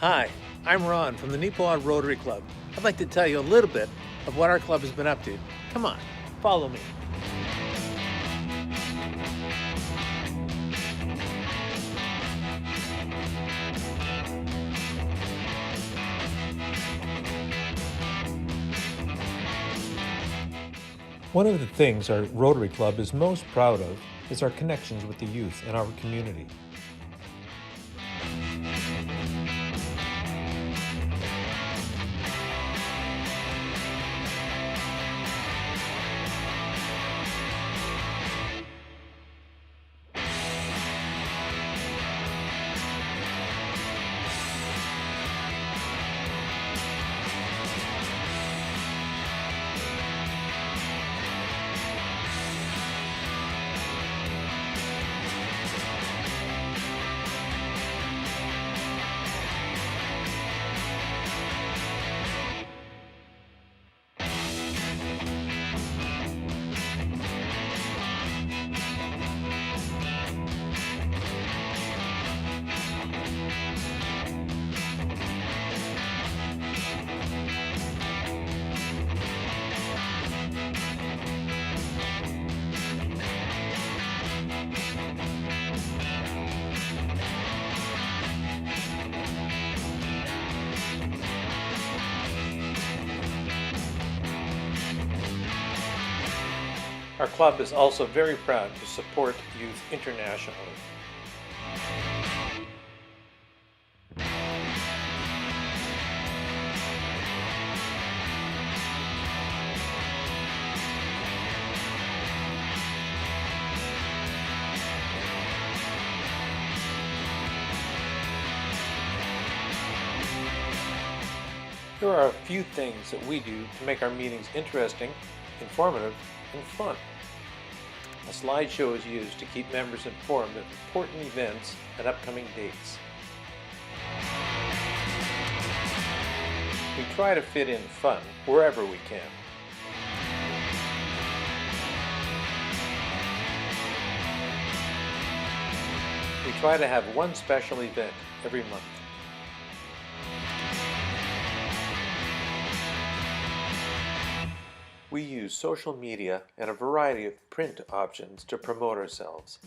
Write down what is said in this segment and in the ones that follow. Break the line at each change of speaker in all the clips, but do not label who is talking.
Hi, I'm Ron from the Neepawa Rotary Club. I'd like to tell you a little bit of what our club has been up to. Come on, follow me. One of the things our Rotary Club is most proud of is our connections with the youth in our community. Our club is also very proud to support youth internationally. There are a few things that we do to make our meetings interesting, informative, and fun. A slideshow is used to keep members informed of important events and upcoming dates. We try to fit in fun wherever we can. We try to have one special event every month. We use social media and a variety of print options to promote ourselves.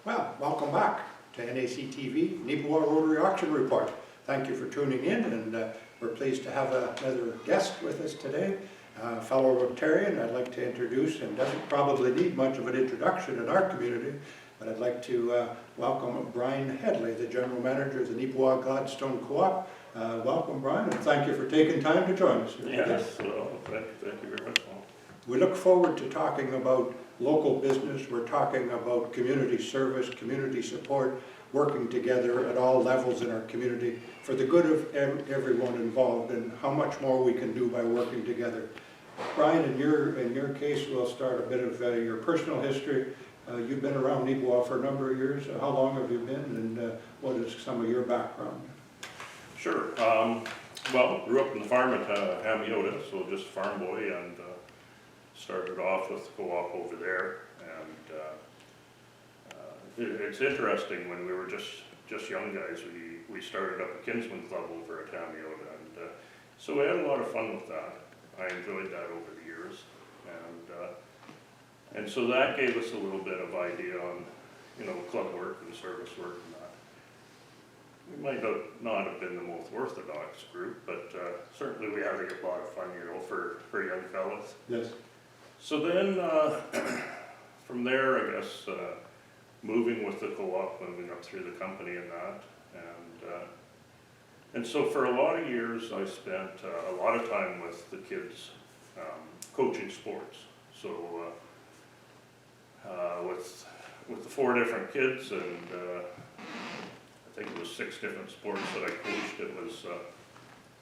Well, welcome back to NAC TV, Neepawa Rotary Auction Report. Thank you for tuning in, and we're pleased to have another guest with us today. Fellow Rotarian I'd like to introduce, and doesn't probably need much of an introduction in our community, but I'd like to welcome Rrain Hedley, the General Manager of the Neepawa Gladstone Co-op. Welcome, Rrain, and thank you for taking time to join us here.
Yes, well, thank you very much, Paul.
We look forward to talking about local business. We're talking about community service, community support, working together at all levels in our community for the good of everyone involved, and how much more we can do by working together. Rrain, in your case, we'll start a bit of your personal history. You've been around Neepawa for a number of years. How long have you been, and what is some of your background?
Sure. Well, grew up in the farm at Hamiota, so just a farm boy, and started off with the co-op over there. And it's interesting, when we were just young guys, we started up a Kinsman Club over at Hamiota, and so we had a lot of fun with that. I enjoyed that over the years, and so that gave us a little bit of idea on, club work and service work and that. We might not have been the most orthodox group, but certainly we had a lot of fun, for young fellas.
Yes.
So then, from there, I guess, moving with the co-op, moving up through the company and that, and so for a lot of years I spent a lot of time with the kids coaching sports. So with the 4 different kids, and I think it was 6 different sports that I coached, it was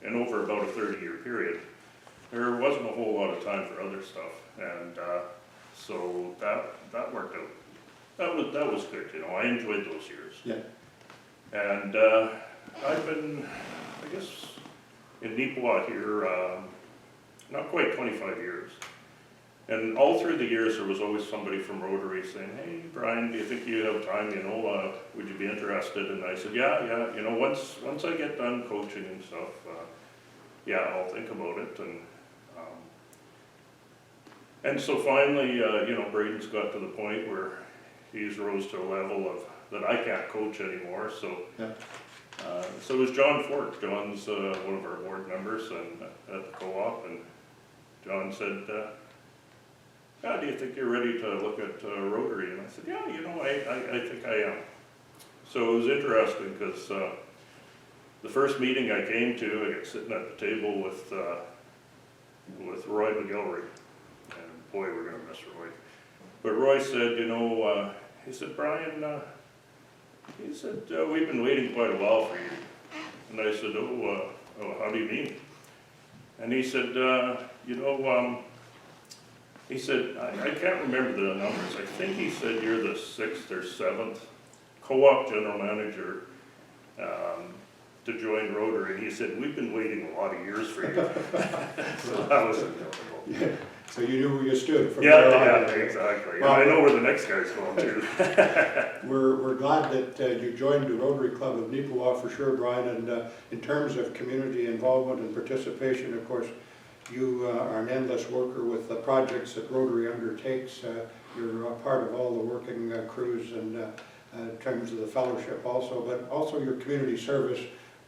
in over about a 30-year period. There wasn't a whole lot of time for other stuff, and so that worked out. That was good, I enjoyed those years.
Yeah.
And I've been, I guess, in Neepawa here, not quite 25 years. And all through the years, there was always somebody from Rotary saying, hey, Brian, do you think you have time, would you be interested? And I said, yeah, once I get done coaching and stuff, yeah, I'll think about it. And so finally, Braden's got to the point where he's rose to a level of that I can't coach anymore. So,
Yeah.
So it was John Fork. John's one of our board members and at the co-op, and John said, do you think you're ready to look at Rotary? And I said, yeah, I think I am. So it was interesting because the first meeting I came to, I got sitting at the table with Roy McGilvery. And boy, we're going to miss Roy. But Roy said, he said, Brian, he said, we've been waiting quite a while for you. And I said, how do you mean? And he said, he said, I can't remember the numbers. I think he said you're the 6th or 7th co-op general manager to join Rotary. And he said, we've been waiting a lot of years for you. So that was incredible.
Yeah. So you knew where you stood from
Yeah,
there on.
exactly.
Well,
I know where the next guy's going to.
We're glad that you joined the Rotary Club of Neepawa for sure, Brian, and in terms of community involvement and participation, of course, you are an endless worker with the projects that Rotary undertakes. You're a part of all the working crews and in terms of the fellowship also, but also your community service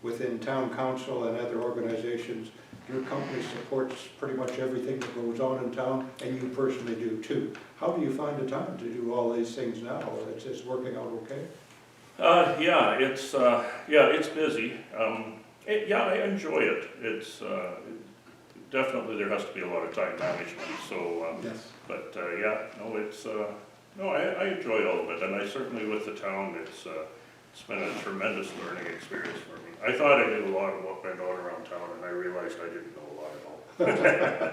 within town council and other organizations. Your company supports pretty much everything that goes on in town, and you personally do too. How do you find the time to do all these things now? It's working out okay?
It's busy. I enjoy it. It's definitely there has to be a lot of time management. So,
Yes.
But I enjoy all of it, and I certainly with the town, it's been a tremendous learning experience for me. I thought I knew a lot of what went on around town, and I realized I didn't know a lot at all.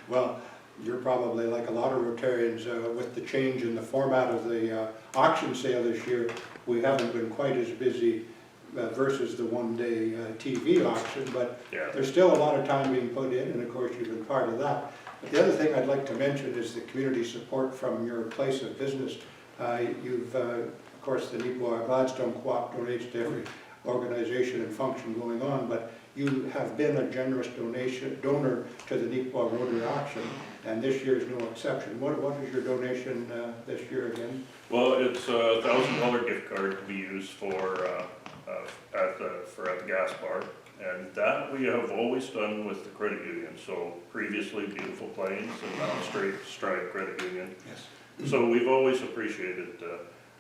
Well, you're probably like a lot of Rotarians with the change in the format of the auction sale this year. We haven't been quite as busy versus the one-day TV auction, but
Yeah.
there's still a lot of time being put in, and of course you've been part of that. But the other thing I'd like to mention is the community support from your place of business. You've, of course, the Neepawa Gladstone Co-op donates to every organization and function going on, but you have been a generous donor to the Neepawa Rotary auction, and this year is no exception. What is your donation this year again?
Well, it's a $1,000 gift card to be used for at the gas bar, and that we have always done with the credit union. So previously Beautiful Plains and now Stride Credit Union.
Yes.
So we've always appreciated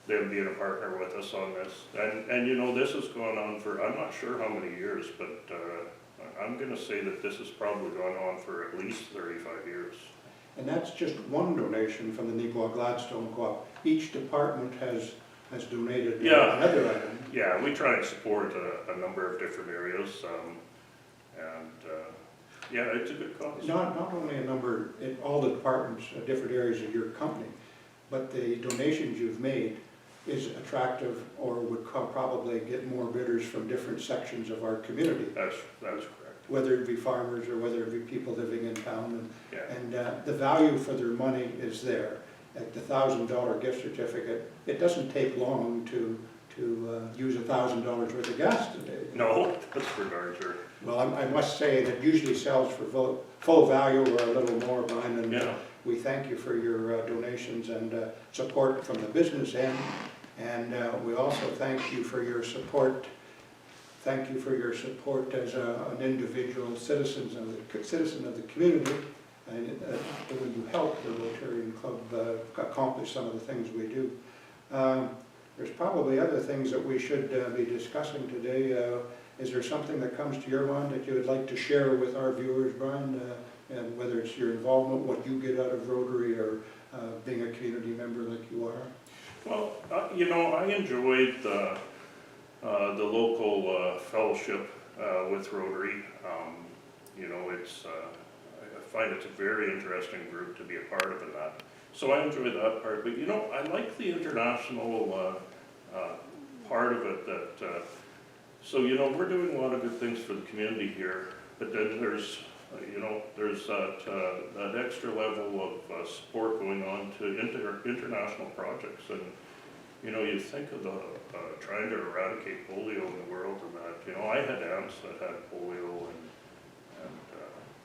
them being a partner with us on this. And this has gone on for, I'm not sure how many years, but I'm going to say that this has probably gone on for at least 35 years.
And that's just one donation from the Neepawa Gladstone Co-op. Each department has donated another item.
Yeah, we try and support a number of different areas, it's a good cause.
Not only a number, all the departments, different areas of your company, but the donations you've made is attractive or would probably get more bidders from different sections of our community.
That's correct.
Whether it be farmers or whether it be people living in town. And
Yeah.
the value for their money is there. At the $1,000 gift certificate, it doesn't take long to use $1,000 worth of gas today.
No, that's for darn sure.
Well, I must say that usually sells for full value or a little more, Brian, and
Yeah.
we thank you for your donations and support from the business end, and we also thank you for your support. Thank you for your support as an individual citizen of the community, and when you help the Rotarian Club accomplish some of the things we do. There's probably other things that we should be discussing today. Is there something that comes to your mind that you would like to share with our viewers, Brian? And whether it's your involvement, what you get out of Rotary, or being a community member like you are?
Well, I enjoyed the local fellowship with Rotary. I find it's a very interesting group to be a part of in that. So I enjoy that part, but I like the international part of it, So, you know, we're doing a lot of good things for the community here, but then there's, you know, there's that extra level of support going on to international projects. And, you know, you think of the trying to eradicate polio in the world and that, you know, I had aunts that had polio and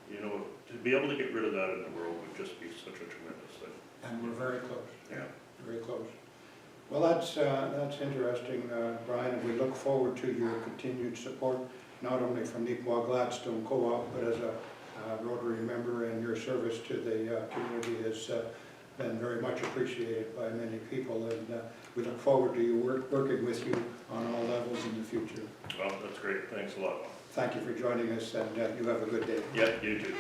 you know, to be able to get rid of that in the world would just be such a tremendous thing.
And we're very close.
Yeah.
Very close. Well, that's interesting, Brian, and we look forward to your continued support, not only from Neepawa Gladstone Co-op, but as a Rotary member, and your service to the community has been very much appreciated by many people, and we look forward to you working with you on all levels in the future.
Well, that's great. Thanks a lot.
Thank you for joining us, and you have a good day.
Yeah, you too.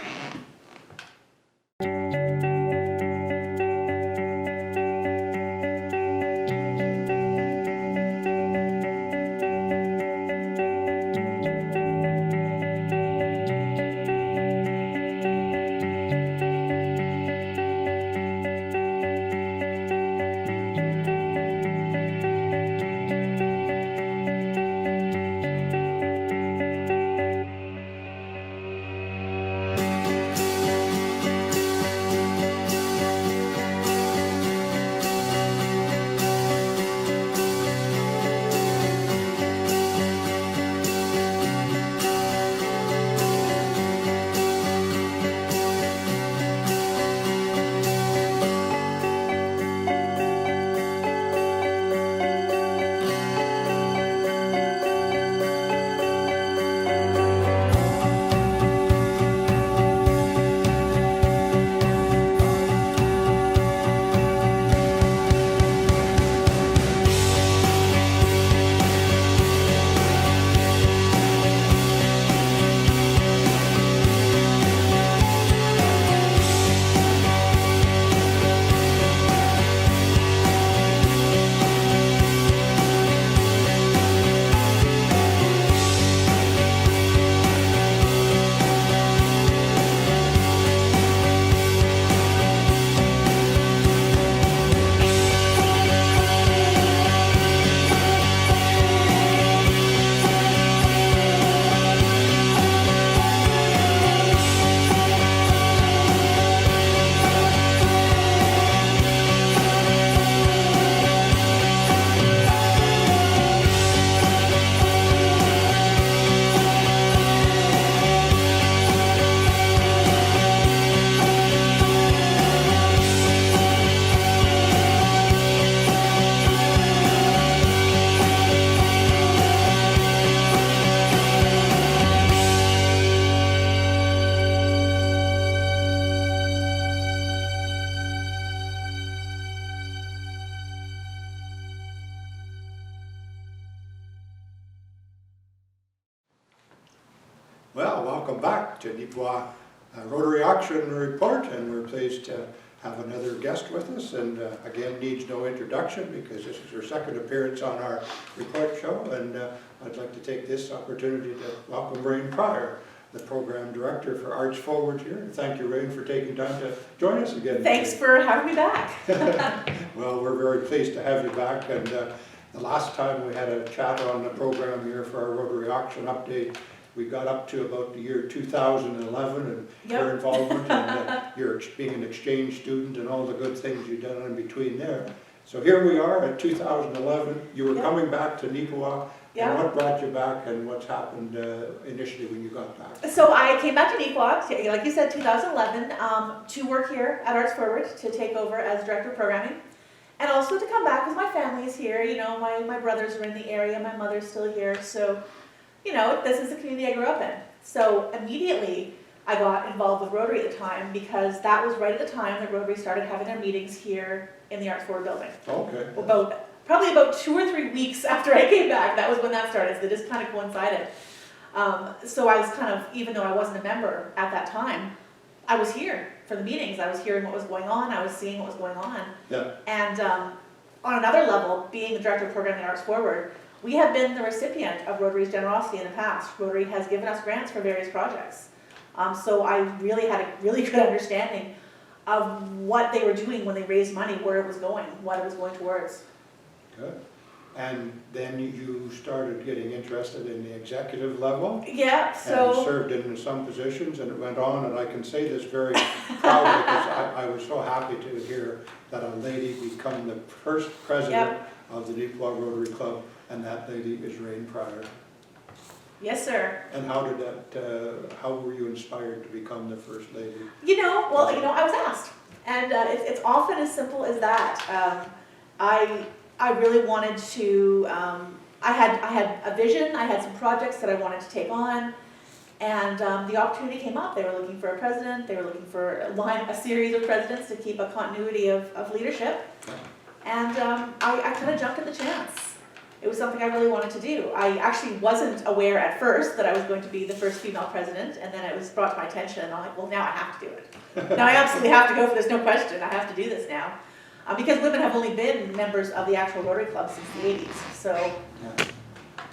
Well, welcome back to Neepawa Rotary Auction Report, and we're pleased to have another guest with us, and again needs no introduction because this is her second appearance on our report show, and I'd like to take this opportunity to welcome Rrain, the Program Director for Arts Forward here. And thank you, Rrain, for taking time to join us again.
Thanks for having me back.
Well, we're very pleased to have you back, and the last time we had a chat on the program here for our Rotary Auction update, we got up to about the year 2011 and your involvement and your being an exchange student and all the good things you've done in between there. So here we are at 2011. You were coming back to Neepawa. And what brought you back and what's happened initially when you got back?
So I came back to Neepawa, like you said, 2011, to work here at Arts Forward, to take over as Director of Programming. And also to come back because my family is here. You know, my brothers are in the area, my mother's still here. So, you know, this is the community I grew up in. So immediately I got involved with Rotary at the time because that was right at the time that Rotary started having their meetings here in the Arts Forward building.
Okay.
Probably about 2 or 3 weeks after I came back, that was when that started. So they just kind of coincided. So I was kind of, even though I wasn't a member at that time, I was here for the meetings. I was hearing what was going on. I was seeing what was going on.
Yeah.
And on another level, being the Director of Programming at Arts Forward, we have been the recipient of Rotary's generosity in the past. Rotary has given us grants for various projects. So I really had a really good understanding of what they were doing when they raised money, where it was going, what it was going towards.
Good. And then you started getting interested in the executive level.
Yeah,
And
so,
served in some positions, and it went on, and I can say this very proudly because I was so happy to hear that a lady become the first president of the Neepawa Rotary Club, and that lady is Rrain Pryor.
yes, sir.
And how did that, how were you inspired to become the first lady?
I was asked, and it's often as simple as that. I really wanted to, I had a vision, I had some projects that I wanted to take on, and the opportunity came up. They were looking for a president, they were looking for a series of presidents to keep a continuity of leadership, and I kind of jumped at the chance. It was something I really wanted to do. I actually wasn't aware at first that I was going to be the first female president, and then it was brought to my attention, and I'm like, well, now I have to do it. Now I absolutely have to go for this, no question. I have to do this now. Because women have only been members of the actual Rotary Club since the 80s, so.
Yeah.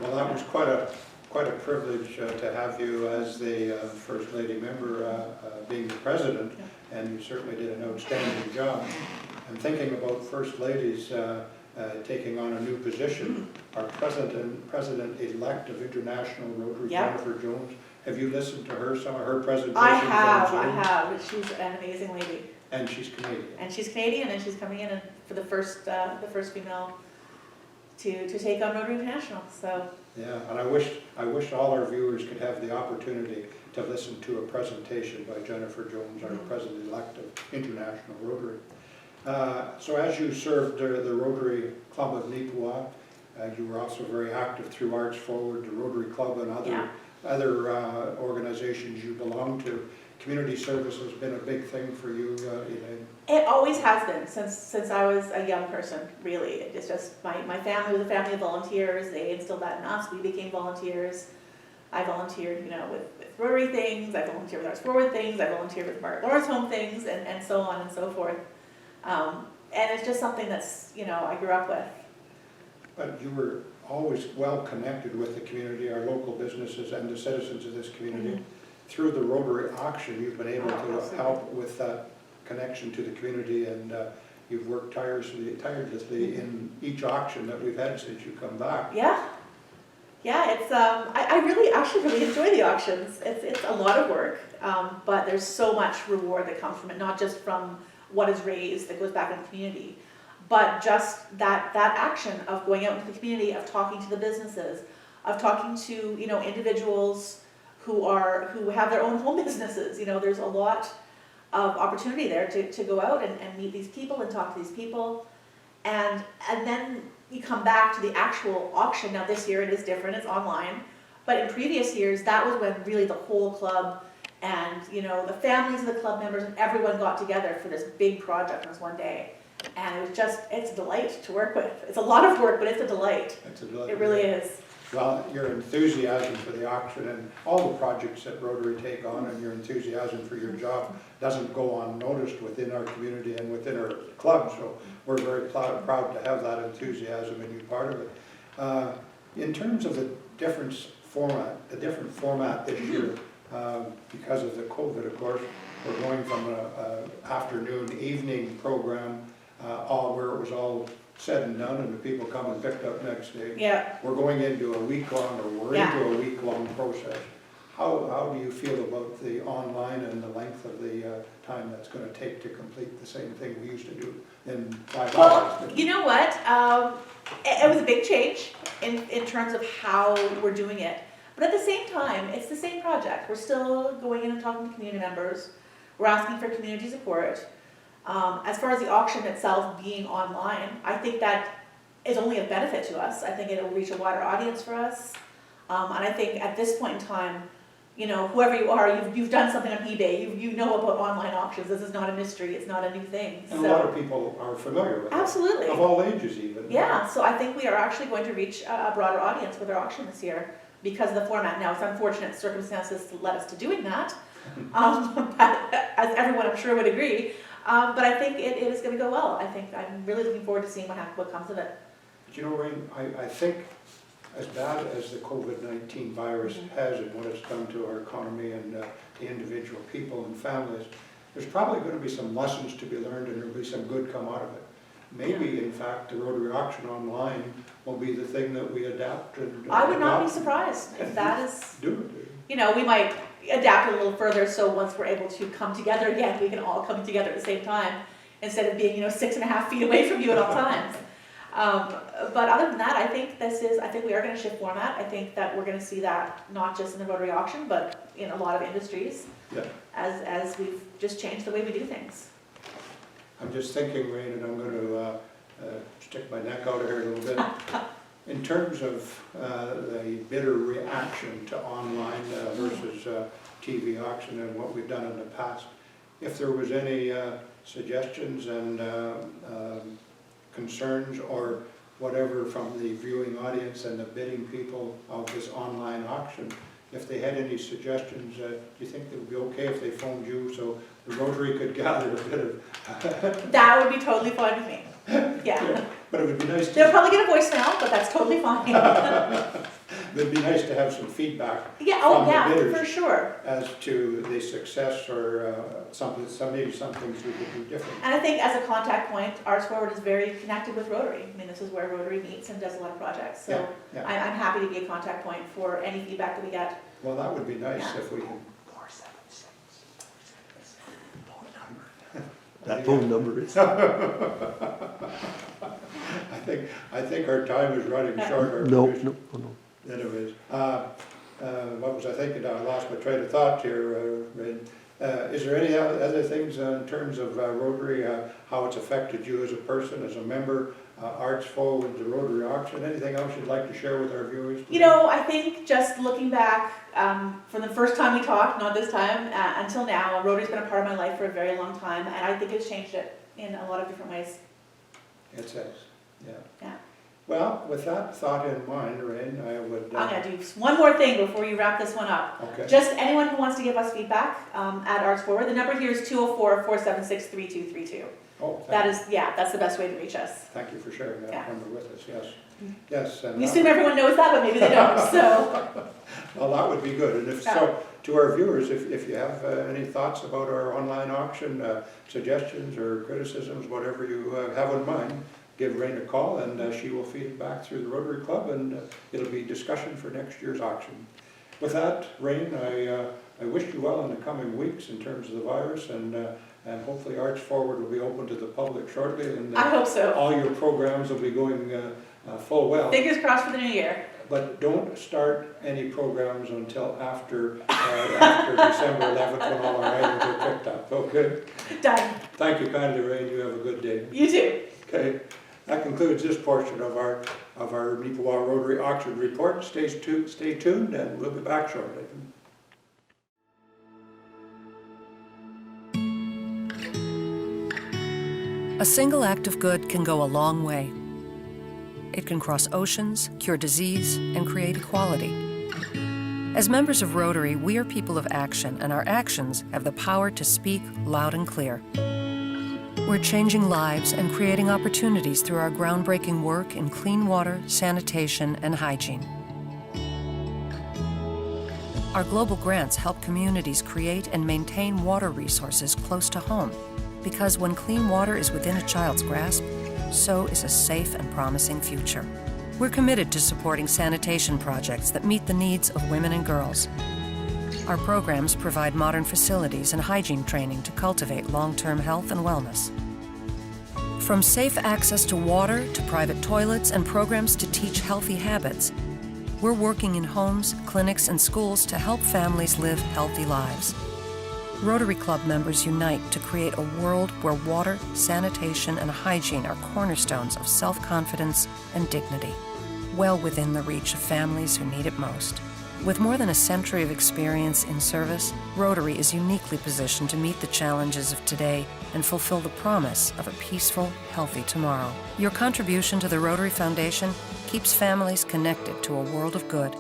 Well, that was quite a privilege to have you as the First Lady member, being the president, and you certainly did an outstanding job. And thinking about First Ladies taking on a new position, our President-elect of International Rotary, Jennifer Jones, have you listened to her, some of her presentations?
I have. She's an amazing lady.
And she's Canadian.
And she's Canadian, and she's coming in for the first female to take on Rotary International. So.
Yeah, and I wish all our viewers could have the opportunity to listen to a presentation by Jennifer Jones, our President-elect of International Rotary. So as you served the Rotary Club of Neepawa, you were also very active through Arts Forward, the Rotary Club, and other organizations you belong to. Community service has been a big thing for you, Elaine.
It always has been, since I was a young person, really. It's just, my family was a family of volunteers. They instilled that in us. We became volunteers. I volunteered, with Rotary things. I volunteered with Arts Forward things. I volunteered with Margaret Lawrence Home things, and so on and so forth. And it's just something that's, I grew up with.
But you were always well connected with the community, our local businesses, and the citizens of this community. Through the Rotary auction, you've been able to help with that connection to the community, and you've worked tirelessly in each auction that we've had since you come back.
Yeah, it's I really enjoy the auctions. It's a lot of work, but there's so much reward that comes from it, not just from what is raised that goes back in the community, but just that action of going out into the community, of talking to the businesses, of talking to individuals who have their own home businesses. There's a lot of opportunity there to go out and meet these people and talk to these people. And then you come back to the actual auction. Now this year it is different, it's online. But in previous years, that was when really the whole club and the families of the club members and everyone got together for this big project on this one day. And it was it's a delight to work with. It's a lot of work, but it's a delight.
It's a delight.
It really is.
Well, your enthusiasm for the auction and all the projects that Rotary take on, and your enthusiasm for your job doesn't go unnoticed within our community and within our club, so we're very proud to have that enthusiasm and you part of it. In terms of the different format this year, because of the COVID, of course, we're going from an afternoon, evening program, where it was all said and done, and the people come and picked up next day.
Yeah.
We're going into a week-long, into a week-long process. How do you feel about the online and the length of the time that's going to take to complete the same thing we used to do in 5 hours?
Well, you know what? It was a big change in terms of how we're doing it. But at the same time, it's the same project. We're still going in and talking to community members. We're asking for community support. As far as the auction itself being online, I think that is only a benefit to us. I think it will reach a wider audience for us. And I think at this point in time, whoever you are, you've done something on eBay, you know about online auctions. This is not a mystery, it's not a new thing.
And a lot of people are familiar with it.
Absolutely.
Of all ages even.
Yeah, so I think we are actually going to reach a broader audience with our auction this year because of the format. Now, it's unfortunate circumstances led us to doing that, but as everyone I'm sure would agree. But I think it is going to go well. I'm really looking forward to seeing what comes of it.
But Rrain, I think as bad as the COVID-19 virus has and what it's done to our economy and the individual people and families, there's probably going to be some lessons to be learned and there'll be some good come out of it. maybe in fact the Rotary auction online will be the thing that we adapt and.
I would not be
adopt
surprised if that is,
and Do it.
you know, we might adapt it a little further, so once we're able to come together again, we can all come together at the same time, instead of being, 6.5 feet away from you at all times. But other than that, I think we are gonna shift format. I think that we're gonna see that not just in the Rotary auction, but in a lot of industries,
Yeah.
as we've just changed the way we do things.
I'm just thinking, Rrain, and I'm going to stick my neck out here a little bit. In terms of the bidder reaction to online versus TV auction and what we've done in the past, if there was any suggestions and concerns or whatever from the viewing audience and the bidding people of this online auction, if they had any suggestions, do you think it would be okay if they phoned you so the Rotary could gather a bit of...
That would be totally fine with me. Yeah.
But it would be nice
They'll
to...
probably get a voicemail, but that's totally fine.
It'd be nice to have some feedback
Yeah,
from the
yeah,
bidders
for sure.
as to the success or maybe some things we could do different.
And I think as a contact point, Arts Forward is very connected with Rotary. I mean, this is where Rotary meets and does a lot of projects. So
Yeah.
I'm happy to be a contact point for any feedback that we get.
Well, that would be nice
Yeah.
if we could.
That phone number is.
I think our time is running short. our
No,
producer-
no.
Anyways, what was I thinking? I lost my train of thought here. Is there any other things in terms of Rotary, how it's affected you as a person, as a member, Arts Forward, the Rotary auction? Anything else you'd like to share with our viewers today?
I think just looking back from the first time we talked, not this time, until now, Rotary's been a part of my life for a very long time, and I think it's changed it in a lot of different ways.
It says, yeah.
Yeah.
Well, with that thought in mind, Rrain, I would...
I'm gonna do one more thing before you wrap this one up.
Okay.
Just anyone who wants to give us feedback at Arts Forward, the number here is 204-476-3232.
Oh,
That's the best way to reach us.
thank you for sharing that
Yeah.
number with us, yes. Yes. And
We assume everyone knows that, but maybe they don't, so.
Well, that would be good, and if so, to our viewers, if you have any thoughts about our online auction, suggestions or criticisms, whatever you have in mind, give Rrain a call and she will feed it back through the Rotary Club and it'll be discussion for next year's auction. With that, Rrain, I wish you well in the coming weeks in terms of the virus and hopefully Arts Forward will be open to the public shortly and
I hope so.
all your programs will be going full well.
Fingers crossed for the new year.
But don't start any programs until after December 11th when all our items are picked up, okay?
Done.
Thank you kindly, Rrain, you have a good day.
You too.
Okay, that concludes this portion of our Neepawa Rotary auction report. Stay tuned and we'll be back shortly.
A single act of good can go a long way. It can cross oceans, cure disease, and create equality. As members of Rotary, we are people of action, and our actions have the power to speak loud and clear. We're changing lives and creating opportunities through our groundbreaking work in clean water, sanitation, and hygiene. Our global grants help communities create and maintain water resources close to home, because when clean water is within a child's grasp, so is a safe and promising future. We're committed to supporting sanitation projects that meet the needs of women and girls. Our programs provide modern facilities and hygiene training to cultivate long-term health and wellness. From safe access to water to private toilets and programs to teach healthy habits, we're working in homes, clinics, and schools to help families live healthy lives. Rotary Club members unite to create a world where water, sanitation, and hygiene are cornerstones of self-confidence and dignity, well within the reach of families who need it most. With more than a century of experience in service, Rotary is uniquely positioned to meet the challenges of today and fulfill the promise of a peaceful, healthy tomorrow. Your contribution to the Rotary Foundation keeps families connected to a world of good.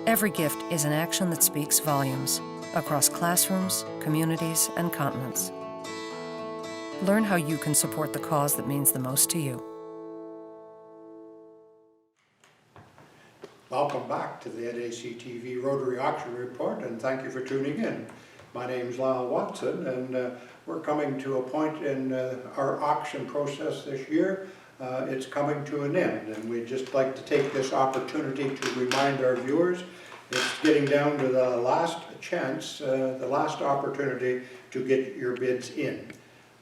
Every gift is an action that speaks volumes across classrooms, communities, and continents. Learn how you can support the cause that means the most to you.
Welcome back to the NACTV Rotary Auction Report and thank you for tuning in. My name's Lyle Watson, and we're coming to a point in our auction process this year. It's coming to an end, and we'd just like to take this opportunity to remind our viewers it's getting down to the last chance, the last opportunity to get your bids in.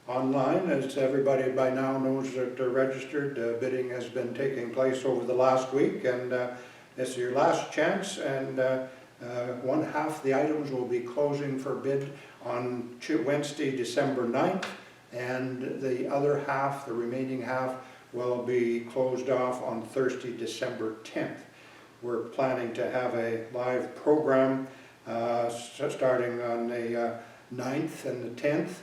Online, as everybody by now knows that they're registered, bidding has been taking place over the last week, and this is your last chance, and one half the items will be closing for bid on Wednesday, December 9th, and the other half, the remaining half, will be closed off on Thursday, December 10th. We're planning to have a live program starting on the 9th and the 10th.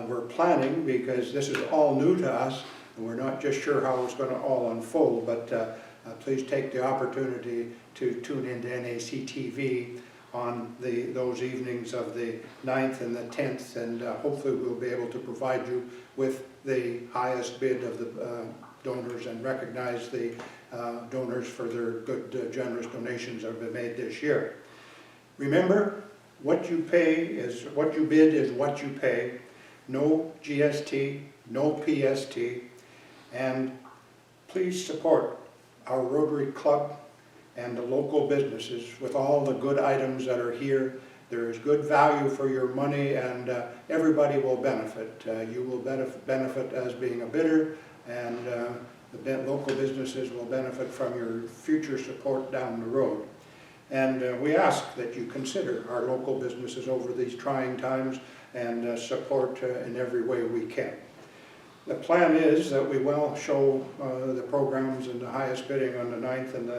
We're planning, because this is all new to us, and we're not just sure how it's going to all unfold, but please take the opportunity to tune into NAC TV on those evenings of the 9th and the 10th, and hopefully we'll be able to provide you with the highest bid of the donors and recognize the donors for their good, generous donations that have been made this year. Remember, what you pay is what you bid is what you pay. No GST, no PST, and please support our Rotary Club and the local businesses with all the good items that are here. There is good value for your money, and everybody will benefit. You will benefit as being a bidder, and the local businesses will benefit from your future support down the road. And we ask that you consider our local businesses over these trying times and support in every way we can. The plan is that we will show the programs and the highest bidding on the 9th and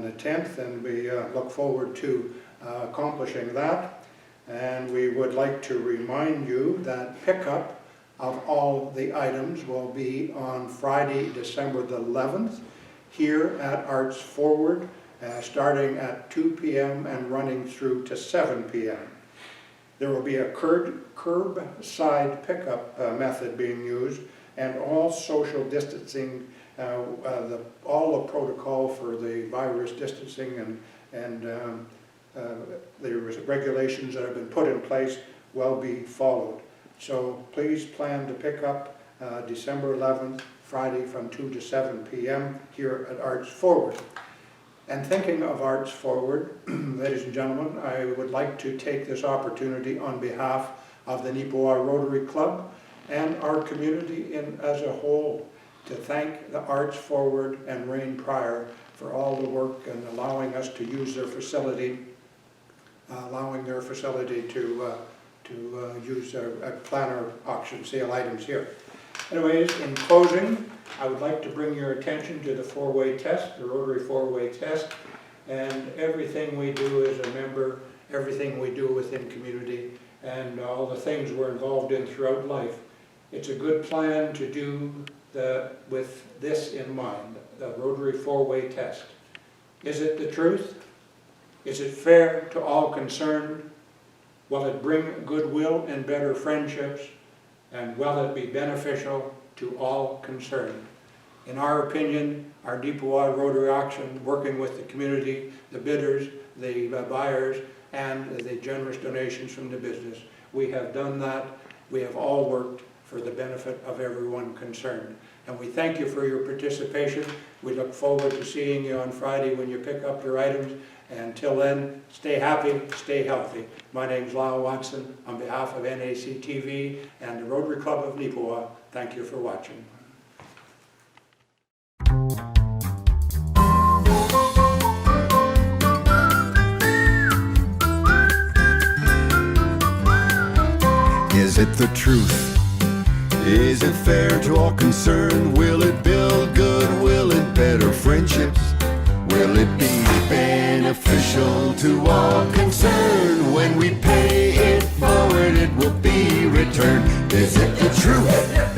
the 10th, and we look forward to accomplishing that. And we would like to remind you that pickup of all the items will be on Friday, December the 11th, here at Arts Forward, starting at 2 p.m. and running through to 7 p.m. There will be a curbside pickup method being used, and all social distancing, all the protocol for the virus distancing and the regulations that have been put in place will be followed. So please plan to pick up December 11th, Friday from 2 to 7 p.m. here at Arts Forward. And thinking of Arts Forward, ladies and gentlemen, I would like to take this opportunity on behalf of the Neepawa Rotary Club and our community as a whole to thank the Arts Forward and Rrain Prior for all the work and allowing us to use their facility, to use a planner auction sale items here. Anyways, in closing, I would like to bring your attention to the four-way test, the Rotary four-way test, and everything we do as a member, everything we do within community, and all the things we're involved in throughout life. It's a good plan to do with this in mind, the Rotary four-way test. Is it the truth? Is it fair to all concerned? Will it bring goodwill and better friendships? And will it be beneficial to all concerned? In our opinion, our Neepawa Rotary auction, working with the community, the bidders, the buyers, and the generous donations from the business, we have done that. We have all worked for the benefit of everyone concerned. And we thank you for your participation. We look forward to seeing you on Friday when you pick up your items. Until then, stay happy, stay healthy. My name's Lyle Watson. On behalf of NAC TV and the Rotary Club of Neepawa, thank you for watching.
Is it the truth? Is it fair to all concerned? Will it build good? Will it better friendships? Will it be beneficial to all concerned? When we pay it forward, it will be returned. Is it the truth?